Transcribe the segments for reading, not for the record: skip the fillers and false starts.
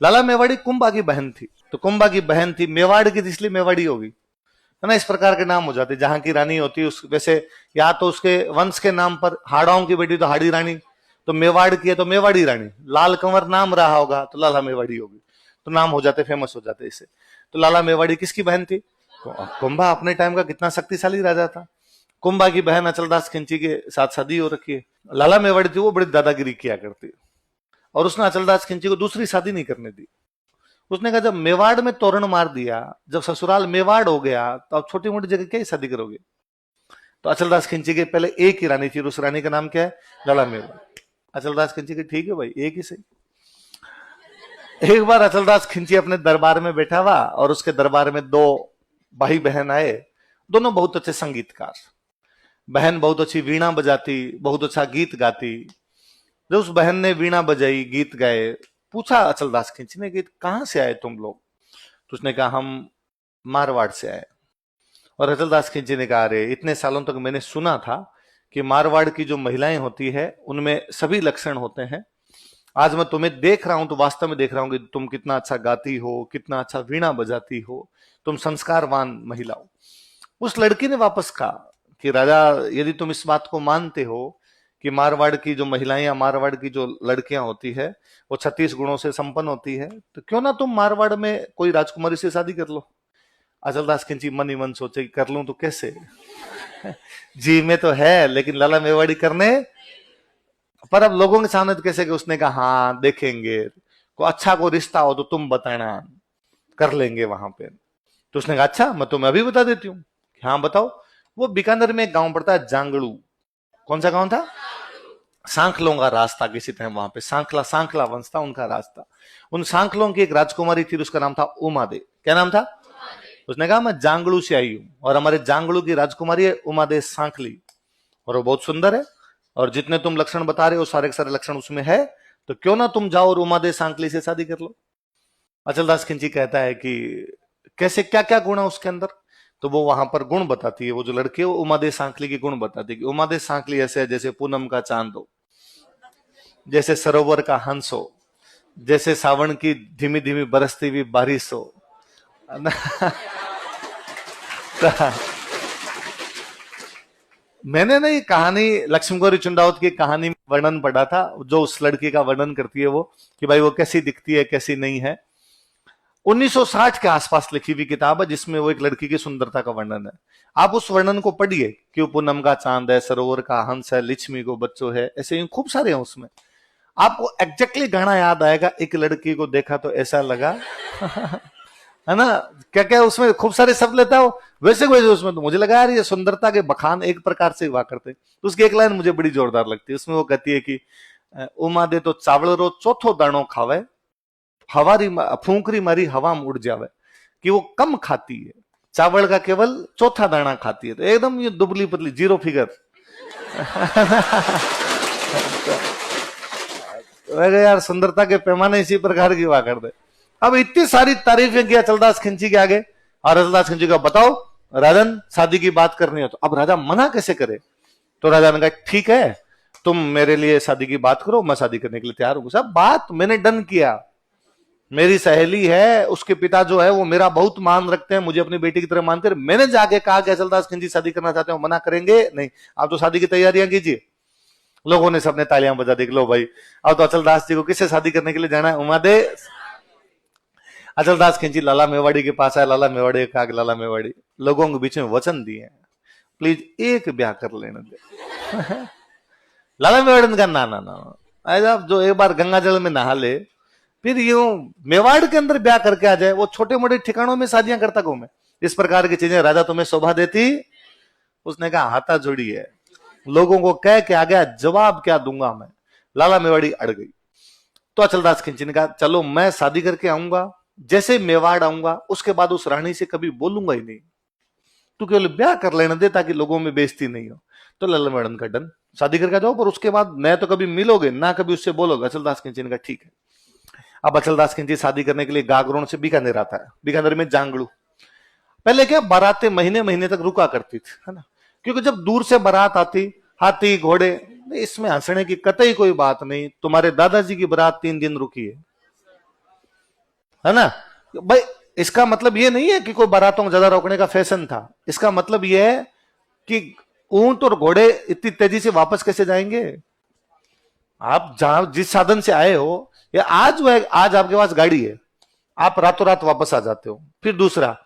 लाला मेवाड़ी कुंभा की बहन थी, तो कुंभा की बहन थी, मेवाड़ की थी इसलिए मेवाड़ी होगी, है ना। इस प्रकार के नाम हो जाते। जहां की रानी होती है उस वैसे, या तो उसके वंश के नाम पर, हाड़ाओं की बेटी तो हाड़ी रानी, तो मेवाड़ की है तो मेवाड़ी रानी, लाल कंवर नाम रहा होगा तो लाला मेवाड़ी होगी, तो नाम हो जाते, फेमस हो जाते इससे। तो लाला मेवाड़ी किसकी बहन थी? कुंभा अपने टाइम का कितना शक्तिशाली राजा था। कुंभा की बहन अचलदास खिंची के साथ शादी हो रखी है। लाला मेवाड़ी थी वो बड़ी दादागिरी किया करती, और उसने अचलदास खिंची को दूसरी शादी नहीं करने दी। उसने कहा जब मेवाड़ में तोरण मार दिया, जब ससुराल मेवाड़ हो गया, तो अब छोटी मोटी जगह क्या ही शादी करोगे। तो अचलदास खिंची के पहले एक ही रानी थी, उस रानी का नाम क्या है? लाला मेवाड़। अचलदास खिंची के ठीक है भाई, एक ही सही। एक बार अचलदास खिंची अपने दरबार में बैठा हुआ, और उसके दरबार में दो भाई बहन आए, दोनों बहुत अच्छे संगीतकार। बहन बहुत अच्छी वीणा बजाती, बहुत अच्छा गीत गाती। जब उस बहन ने वीणा बजाई, गीत गाए, पूछा अचलदास खिंची ने कि कहां से आए तुम लोग? तो उसने कहा हम मारवाड़ से आए। और अचलदास खिंची ने कहा अरे इतने सालों तक मैंने सुना था कि मारवाड़ की जो महिलाएं होती है उनमें सभी लक्षण होते हैं, आज मैं तुम्हें देख रहा हूं तो वास्तव में देख रहा हूं कि तुम कितना अच्छा गाती हो, कितना अच्छा वीणा बजाती हो, तुम संस्कारवान महिला हो। उस लड़की ने वापस कहा कि राजा, यदि तुम इस बात को मानते हो कि मारवाड़ की जो महिलाएं या मारवाड़ की जो लड़कियां होती है वो 36 गुणों से संपन्न होती है, तो क्यों ना तुम मारवाड़ में कोई राजकुमारी से शादी कर लो। अचलदास खिंची मन ही मन सोचे कि कर लूं तो कैसे जी में तो है, लेकिन लाला मेवाड़ी करने, पर अब लोगों के सामने तो कैसे कि उसने कहा हाँ देखेंगे, को अच्छा को रिश्ता हो तो तुम बताना, कर लेंगे वहां पे। तो उसने कहा अच्छा मैं तुम्हें अभी बता देती हूँ। हाँ बताओ। वो बीकानेर में एक गांव पड़ता है जांगड़ू। कौन सा गांव था? सांखलों का रास्ता किसी टाइम वहां पे, सांखला सांखला वंश था उनका रास्ता। उन सांखलों की एक राजकुमारी थी, उसका नाम था उमा दे। क्या नाम था? उसने कहा मैं जांगड़ू से आई हूं, और हमारे जांगड़ू की राजकुमारी है उमा दे सांखली, और वो बहुत सुंदर है, और जितने तुम लक्षण बता रहे हो सारे के सारे लक्षण उसमें है, तो क्यों ना तुम जाओ और उमा दे सांखली से शादी कर लो। अचलदास खिंची कहता है कि कैसे, क्या क्या गुण है उसके अंदर? तो वो वहां पर गुण बताती है, वो जो लड़की है वो उमा दे सांखली के गुण बताती है कि उमा दे सांखली ऐसे है जैसे पूनम का चांद हो, जैसे सरोवर का हंस हो, जैसे सावन की धीमी धीमी बरसती हुई बारिश हो। मैंने ना ये कहानी लक्ष्मी गौरी चुंडावत की कहानी वर्णन पढ़ा था, जो उस लड़की का वर्णन करती है वो, कि भाई वो कैसी दिखती है कैसी नहीं है। 1960 के आसपास लिखी हुई किताब है जिसमें वो एक लड़की की सुंदरता का वर्णन है। आप उस वर्णन को पढ़िए कि वो पूनम का चांद है, सरोवर का हंस है, लिच्छमी को बच्चों है, ऐसे ही खूब सारे हैं उसमें। आपको एग्जैक्टली गाना याद आएगा, एक लड़की को देखा तो ऐसा लगा है ना, क्या क्या उसमें खूब सारे शब्द लेता हो वैसे वैसे उसमें। तो मुझे लगा यार ये सुंदरता के बखान एक प्रकार से हुआ करते। तो उसकी एक लाइन मुझे बड़ी जोरदार लगती है, उसमें वो कहती है कि उमा दे तो चावल रो चौथो दाणो खावे, हवारी फूंकरी मारी हवा में उड़ जावे, कि वो कम खाती है, चावल का केवल चौथा दाना खाती है, तो एकदम ये दुबली पतली जीरो फिगर। यार सुंदरता के पैमाने इसी प्रकार की हुआ कर दे। अब इतनी सारी तारीफें किया अचलदास खिंची के आगे, और अचलदास खिंची का बताओ राजन शादी की बात करनी हो तो। अब राजा मना कैसे करे? तो राजा ने कहा ठीक है तुम मेरे लिए शादी की बात करो, मैं शादी करने के लिए तैयार हूं। सब बात मैंने डन किया, मेरी सहेली है, उसके पिता जो है वो मेरा बहुत मान रखते हैं, मुझे अपनी बेटी की तरह मानकर। मैंने जाके कहा कि अचलदास खिंची शादी करना चाहते हो, मना करेंगे नहीं, आप तो शादी की तैयारियां कीजिए। लोगों ने सबने तालियां बजा दी, लो भाई अब तो अचलदास जी को किससे शादी करने के लिए जाना है? उमा दे। अचलदास खिंची लाला मेवाड़ी के पास आया। लाला मेवाड़ी कहा कि लाला मेवाड़ी, लोगों के बीच में वचन दिए, प्लीज एक ब्याह कर लेने दे। लाला मेवाड़ी ने कहा ना ना ना, ऐसा जो एक बार गंगा जल में नहा ले फिर यूं मेवाड़ के अंदर ब्याह करके आ जाए, वो छोटे मोटे ठिकानों में शादियां करता घूमे, इस प्रकार की चीजें राजा तुम्हें शोभा देती? उसने कहा हाथा जोड़ी है, लोगों को कह के आ गया, जवाब क्या दूंगा मैं। लाला मेवाड़ी अड़ गई। तो अचलदास खिंची ने कहा चलो मैं शादी करके आऊंगा, जैसे मेवाड़ आऊंगा उसके बाद उस रानी से कभी बोलूंगा ही नहीं, तू केवल ब्याह कर लेने दे ताकि लोगों में बेइज्जती नहीं हो। तो लाला मेवाड़ का डन, शादी करके जाओ, पर उसके बाद न तो कभी मिलोगे ना कभी उससे बोलोगे। अचलदास खिंची ने कहा ठीक है। अब अचलदास खिंची शादी करने के लिए गागरोन से बीकानेर आता है। बीकानेर में जांगड़ू, पहले क्या बारातें महीने महीने तक रुका करती थी, है ना, क्योंकि जब दूर से बारात आती, हाथी घोड़े, इसमें हंसने की कतई कोई बात नहीं। तुम्हारे दादाजी की बारात 3 दिन रुकी है, है ना भाई। इसका मतलब ये नहीं है कि कोई बारातों को ज्यादा रोकने का फैशन था, इसका मतलब ये है कि ऊंट और घोड़े इतनी तेजी से वापस कैसे जाएंगे। आप जहां जिस साधन से आए हो, या आज वो आज आपके पास गाड़ी है, आप रातों रात वापस आ जाते हो। फिर दूसरा,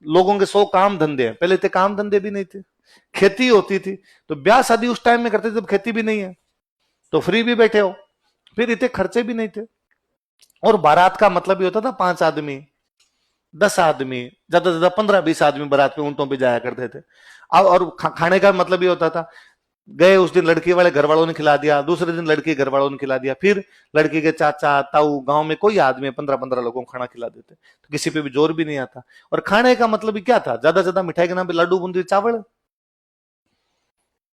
लोगों के 100 काम धंधे हैं, पहले इतने काम धंधे भी नहीं थे, खेती होती थी तो ब्याह शादी उस टाइम में करते थे जब खेती भी नहीं है, तो फ्री भी बैठे हो, फिर इतने खर्चे भी नहीं थे। और बारात का मतलब ये होता था 5 आदमी 10 आदमी, ज्यादा से ज्यादा 15-20 आदमी बारात में ऊंटों पे जाया करते थे। अब और खाने का मतलब ये होता था, गए उस दिन लड़की वाले घर वालों ने खिला दिया, दूसरे दिन लड़की के घर वालों ने खिला दिया, फिर लड़की के चाचा ताऊ, गांव में कोई आदमी 15-15 लोगों को खाना खिला देते, तो किसी पे भी जोर भी नहीं आता। और खाने का मतलब ही क्या था, ज्यादा से ज्यादा मिठाई के नाम पे लड्डू बूंदी चावल।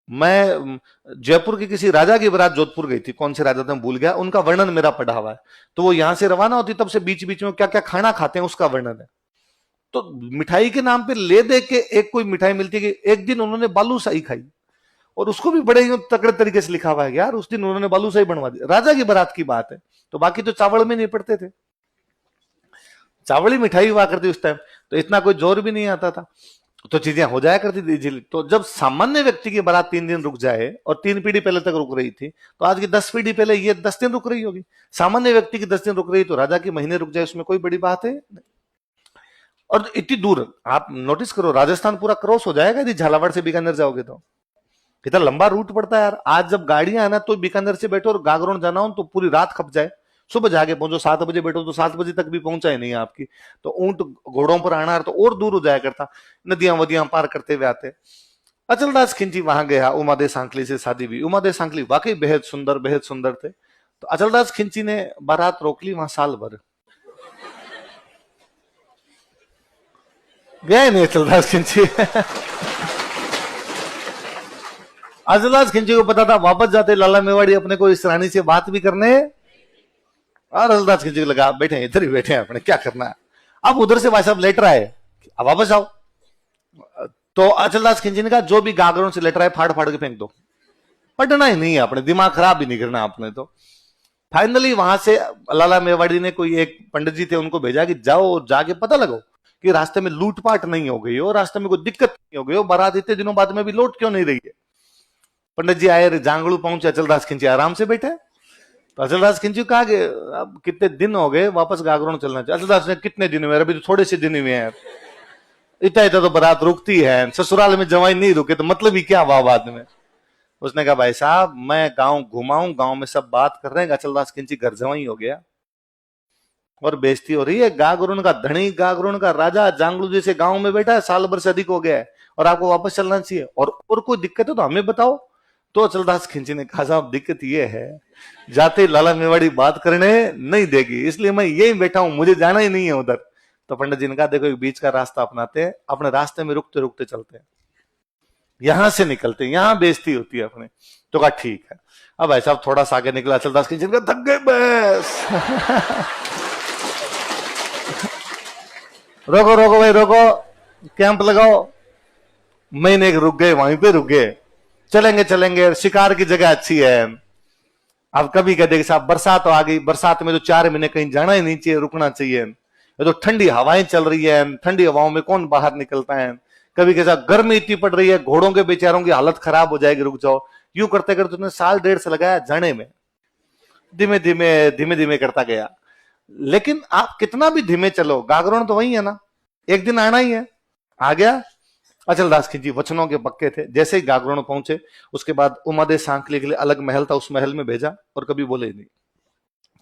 मैं जयपुर की किसी राजा की बारात जोधपुर गई थी, कौन से राजा थे भूल गया, उनका वर्णन मेरा पढ़ा हुआ है। तो वो यहां से रवाना होती तब से बीच बीच में क्या क्या खाना खाते हैं उसका वर्णन है। तो मिठाई के नाम पे ले दे के एक कोई मिठाई मिलती है कि एक दिन उन्होंने बालूशाही खाई, और उसको भी बड़े तगड़े तरीके से लिखा हुआ है यार, उस दिन उन्होंने बालूशाही बनवा दी, राजा की बारात की बात है। तो बाकी तो चावल में नहीं पड़ते थे, चावल ही मिठाई हुआ करती उस टाइम, तो इतना कोई जोर भी नहीं आता था, तो चीजें हो जाया करती थी इजीली। तो जब सामान्य व्यक्ति की बारात 3 दिन रुक जाए, और 3 पीढ़ी पहले तक रुक रही थी, तो आज की 10 पीढ़ी पहले ये 10 दिन रुक रही होगी। सामान्य व्यक्ति की 10 दिन रुक रही, तो राजा की महीने रुक जाए, उसमें कोई बड़ी बात है। और इतनी दूर आप नोटिस करो, राजस्थान पूरा क्रॉस हो जाएगा यदि झालावाड़ से बीकानेर जाओगे तो। कितना लंबा रूट पड़ता है यार। आज जब गाड़ियां आना तो बीकानेर से बैठो और गागरोन जाना हो तो पूरी रात खप जाए, सुबह जाके पहुंचो, 7 बजे बैठो तो 7 बजे तक भी पहुंचा ही नहीं आपकी। तो ऊंट घोड़ों पर आना तो और दूर हो जाया करता, नदियां वदियां पार करते हुए आते। अचलदास खिंची वहां गया, उमादे सांकली से शादी हुई। उमादे सांकली वाकई बेहद सुंदर थे। तो अचलदास खिंची ने बारात रोक ली वहां साल भर, गया नहीं अचलदास खिंची। अचलदास खिंची को पता था वापस जाते लाला मेवाड़ी अपने को इस रानी से बात भी करने, और अचलदास खिंची को लगा बैठे इधर ही बैठे हैं अपने, क्या करना है। अब उधर से भाई साहब लेटर आए, अब वापस आओ। तो अचलदास खिंची ने कहा जो भी गागरों से लेटर आए फाड़ फाड़ के फेंक दो, पढ़ना ही नहीं है अपने, दिमाग खराब भी नहीं करना आपने। तो फाइनली वहां से लाला मेवाड़ी ने कोई एक पंडित जी थे उनको भेजा कि जाओ और जाके पता लगाओ कि रास्ते में लूटपाट नहीं हो गई हो, रास्ते में कोई दिक्कत नहीं हो गई हो, बारात इतने दिनों बाद में भी लौट क्यों नहीं रही है। पंडित जी आए, जांगड़ू पहुंचे, अचलदास खिंची आराम से बैठे। तो अचलदास खिंची कहा कि अब कितने दिन हो गए, वापस गागरों चलना चाहिए। अचलदास ने कितने दिन हुए, अभी तो थोड़े से दिन हुए हैं, इतना इतना तो बारात रुकती है, ससुराल में जवाई नहीं रुके तो मतलब ही क्या हुआ बाद में। उसने कहा भाई साहब मैं गांव घुमाऊं, गांव में सब बात कर रहे हैं अचलदास खिंची घर जवाई हो गया, और बेइज्जती हो रही है। गागरुन का धनी, गागरुन का राजा जांगलू जैसे गांव में बैठा है, साल भर से अधिक हो गया है, और आपको वापस चलना चाहिए, और कोई दिक्कत है तो हमें बताओ। तो अचलदास खिंची ने कहा साहब दिक्कत ये है, जाते लाला मेवाड़ी बात करने नहीं देगी, इसलिए मैं यही बैठा हूं, मुझे जाना ही नहीं है उधर। तो पंडित जी ने कहा देखो एक बीच का रास्ता अपनाते हैं, अपने रास्ते में रुकते रुकते चलते हैं, यहां से निकलते हैं, यहां बेइज्जती होती है अपने। तो कहा ठीक है। अब भाई साहब थोड़ा सा आगे निकला, अचलदास खिंची ने कहा थक गए बस। रोको रोको भाई रोको, कैंप लगाओ। महीने एक रुक गए, वहीं पे रुक गए, चलेंगे चलेंगे, शिकार की जगह अच्छी है। अब कभी कहते कि साहब बरसात आ गई, बरसात में तो 4 महीने कहीं जाना ही नहीं चाहिए, रुकना चाहिए। ये तो ठंडी हवाएं चल रही है, ठंडी हवाओं में कौन बाहर निकलता है। कभी कैसा गर्मी इतनी पड़ रही है, घोड़ों के बेचारों की हालत खराब हो जाएगी, रुक जाओ। यूं करते करते उसने 1.5 साल लगाया जाने में, धीमे धीमे धीमे करता गया। लेकिन आप कितना भी धीमे चलो, गागरोन तो वही है ना, एक दिन आना ही है। आ गया। अचलदास खिंची वचनों के पक्के थे, जैसे ही गागरोन पहुंचे उसके बाद उमादे सांकली के लिए अलग महल था, उस महल में भेजा, और कभी बोले नहीं,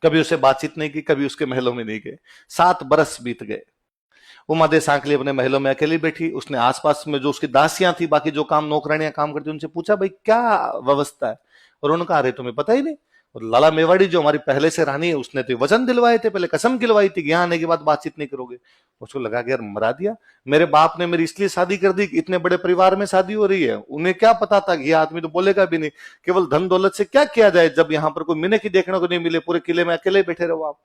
कभी उससे बातचीत नहीं की, कभी उसके महलों में नहीं गए। 7 बरस बीत गए। उमादे सांकली अपने महलों में अकेली बैठी, उसने आसपास में जो उसकी दासियां थी, बाकी जो काम नौकरानियां काम करती, उनसे पूछा भाई क्या व्यवस्था है, और उन्होंने कहा अरे तुम्हें पता ही नहीं। और लाला मेवाड़ी जो हमारी पहले से रानी है, उसने तो वचन दिलवाए थे, पहले कसम खिलवाई थी कि यहाँ आने के बाद बातचीत नहीं करोगे। उसको लगा कि यार मरा दिया, मेरे बाप ने मेरी इसलिए शादी कर दी कि इतने बड़े परिवार में शादी हो रही है, उन्हें क्या पता था कि यह आदमी तो बोलेगा भी नहीं, केवल धन दौलत से क्या किया जाए जब यहाँ पर कोई मिने की देखने को नहीं मिले, पूरे किले में अकेले बैठे रहो आप।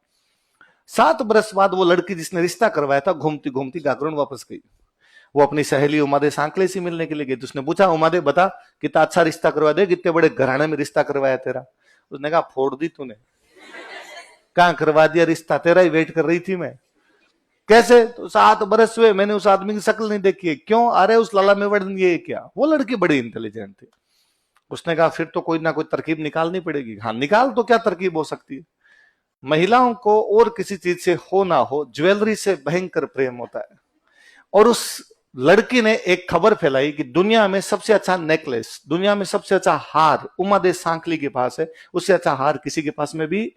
7 बरस बाद वो लड़की जिसने रिश्ता करवाया था घूमती घूमती गागरोन वापस गई। वो अपनी सहेली उमादे सांकले से मिलने के लिए गई, तो उसने पूछा उमादे बता कितना अच्छा रिश्ता करवा दे, कितने बड़े घराने में रिश्ता करवाया तेरा। उसने कहा फोड़ दी तूने, कहां करवा दिया रिश्ता, तेरा ही वेट कर रही थी मैं। कैसे? तो 7 बरस हुए मैंने उस आदमी की शक्ल नहीं देखी है। क्यों? अरे उस लाला मेवाड़ ने ये क्या। वो लड़की बड़ी इंटेलिजेंट थी। उसने कहा फिर तो कोई ना कोई तरकीब निकालनी पड़ेगी। हाँ निकाल, तो क्या तरकीब हो सकती है? महिलाओं को और किसी चीज से हो ना हो, ज्वेलरी से भयंकर प्रेम होता है। और उस लड़की ने एक खबर फैलाई कि दुनिया में सबसे अच्छा नेकलेस, दुनिया में सबसे अच्छा हार उमा देश सांकली के पास है, उससे अच्छा हार किसी के पास में भी।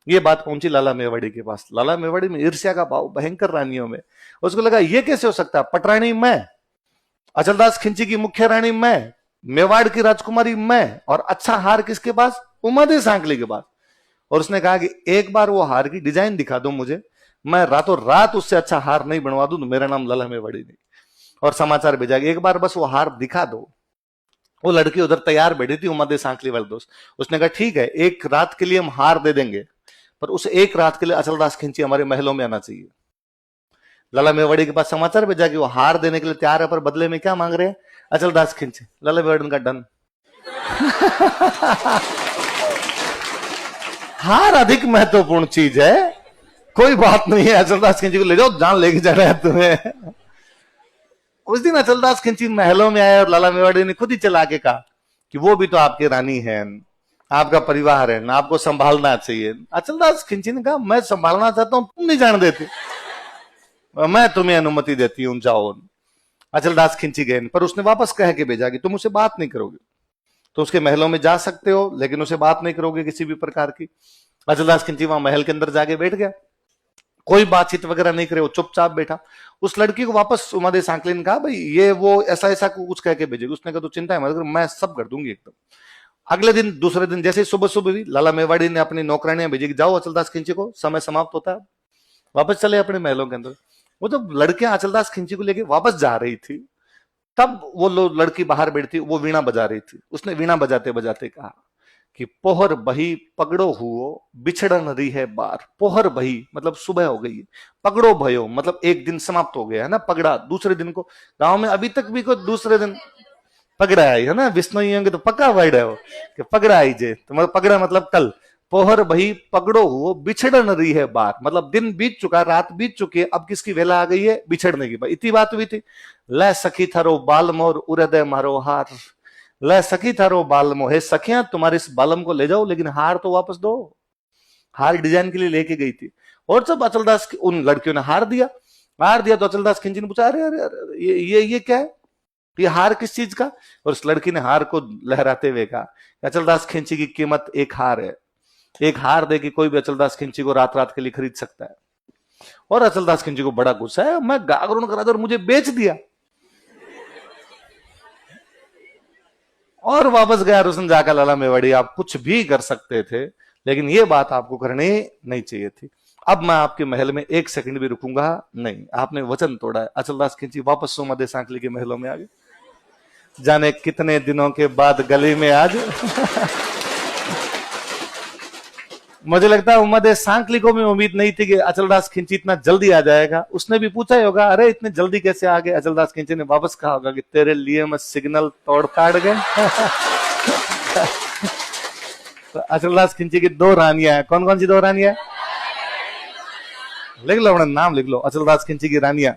ये बात पहुंची लाला मेवाड़ी के पास। लाला मेवाड़ी में ईर्ष्या का भाव भयंकर रानियों में। उसको लगा ये कैसे हो सकता है, पटरानी मैं, अचलदास खिंची की मुख्य रानी मैं, मेवाड़ की राजकुमारी मैं, और अच्छा हार किसके पास? उमा देश सांकली के पास। और उसने कहा कि एक बार वो हार की डिजाइन दिखा दो मुझे, मैं रातों रात उससे अच्छा हार नहीं बनवा दूं तो मेरा नाम लाला मेवाड़ी नहीं। और समाचार भेजा कि एक बार बस वो हार दिखा दो। वो लड़की उधर तैयार बैठी थी, उमा देश सांकली वाले दोस्त। उसने कहा ठीक है, एक रात के लिए हम हार दे देंगे, पर उस एक रात के लिए अचलदास खिंची हमारे महलों में आना चाहिए। लाला मेवाड़ी के पास समाचार भेजा कि वो हार देने के लिए तैयार है, पर बदले में क्या मांग रहे हैं? अचलदास खिंची। लाला मेवाड़ी का डन। हार अधिक महत्वपूर्ण चीज है, कोई बात नहीं है, अचलदास खिंची को ले जाओ, जान लेके जाना है तुम्हें। उस दिन अचलदास खिंची महलों में आया और लाला मेवाड़ी ने खुद ही चला के कहा कि वो भी तो आपकी रानी है, आपका परिवार है ना, आपको संभालना चाहिए। अचलदास खिंची ने कहा मैं संभालना चाहता हूं, तुम नहीं जान देते, मैं तुम्हें अनुमति देती हूं, जाओ। अचलदास खिंची गए, पर उसने वापस कह के भेजा कि तुम उसे बात नहीं करोगे, तो उसके महलों में जा सकते हो लेकिन उसे बात नहीं करोगे किसी भी प्रकार की। अचलदास खिंची वहां महल के अंदर जाके बैठ गया, कोई बातचीत वगैरह नहीं करे, वो चुपचाप बैठा। उस लड़की को वापस उमा देश सांकली ने कहा भाई ये वो ऐसा ऐसा कुछ कह के भेजेगी। उसने कहा तो चिंता है मत कर, मैं सब कर दूंगी एकदम। अगले दिन दूसरे दिन जैसे सुबह सुबह भी लाला मेवाड़ी ने अपनी नौकरानियां भेजी कि जाओ अचलदास खिंची को समय समाप्त होता है, वापस चले अपने महलों के अंदर। वो जब लड़कियां अचलदास खिंची को लेके वापस जा रही थी, तब वो लड़की बाहर बैठी, वो वीणा बजा रही थी। उसने वीणा बजाते बजाते कहा कि पोहर बही पगड़ो हुओ बिछड़न रही है बार। पोहर बही मतलब सुबह हो गई, पगड़ो भयो मतलब एक दिन समाप्त हो गया है ना, पगड़ा दूसरे दिन को। गांव में अभी तक भी को दूसरे दिन पगड़ा आई है ना, विष्णु तो पक्का वर्ड है वो कि पगड़ा आई जे, तो मतलब पगड़ा मतलब कल। पोहर बही पगड़ो हुओ बिछड़न रही है बार, मतलब दिन बीत चुका, रात बीत चुकी है, अब किसकी वेला आ गई है? बिछड़ने की। इतनी बात हुई थी। ले सखी थारो बाल मोर उरदय मारो हार, ले सखी थारो बाल मोह, हे सखियां तुम्हारे इस बालम को ले जाओ लेकिन हार तो वापस दो। हार डिजाइन के लिए लेके गई थी। और जब अचलदास उन लड़कियों ने हार दिया, तो अचलदास खिंची ने पूछा अरे अरे अरे ये क्या है, ये हार किस चीज का? और उस लड़की ने हार को लहराते हुए कहा अचलदास खिंची की कीमत एक हार है, एक हार दे कि कोई भी अचलदास खिंची को रात रात के लिए खरीद सकता है। और अचलदास खिंची को बड़ा गुस्सा है, मैं गागरों करा और मुझे बेच दिया। और वापस गया रुसन जाकर लाला मेवाड़ी, आप कुछ भी कर सकते थे लेकिन ये बात आपको करनी नहीं चाहिए थी। अब मैं आपके महल में एक सेकंड भी रुकूंगा नहीं, आपने वचन तोड़ा है। अचलदास खिंची वापस उमा देश सांकली के महलों में आ गए। जाने कितने दिनों के बाद गली में आज मुझे लगता है उमा देश सांकली को भी उम्मीद नहीं थी कि अचलदास खिंची इतना जल्दी आ जाएगा। उसने भी पूछा ही होगा अरे इतने जल्दी कैसे आ गए। अचलदास खिंची ने वापस कहा होगा कि तेरे लिए मैं सिग्नल तोड़ ताड़ गए। तो अचलदास खिंची की 2 रानियां हैं। कौन कौन सी 2 रानियां? लिख लो अपना नाम लिख लो, अचलदास खिंची की रानियां।